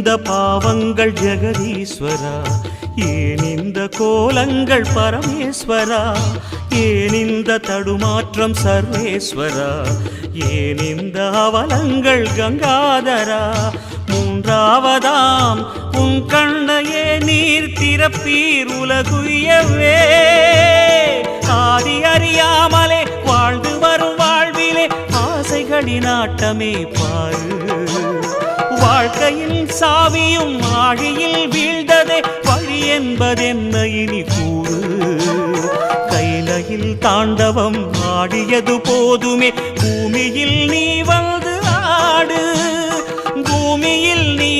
இந்த பாவங்கள் ஜெகதீஸ்வரா? ஏன் இந்த கோலங்கள் பரமேஸ்வரா? ஏன் இந்த தடுமாற்றம் சர்வேஸ்வரா? ஏன் இந்த அவலங்கள் கங்காதரா? மூன்றாவதாம் உன் கண்ணையே நீர் திறப்பீர் உலகுயவே. ஆதி அறியாமலே வாழ்ந்து வரும் வாழ்விலே ஆசைகளின் ஆட்டமே பாரு. வாழ்க்கையில் சாவியும் ஆழியில் வீழ்ந்ததே, வழி என்பதென்ன இனி கூறு. கைலையில் தாண்டவம் ஆடியது போதுமே, பூமியில் நீ வந்து ஆடு. பூமியில் நீ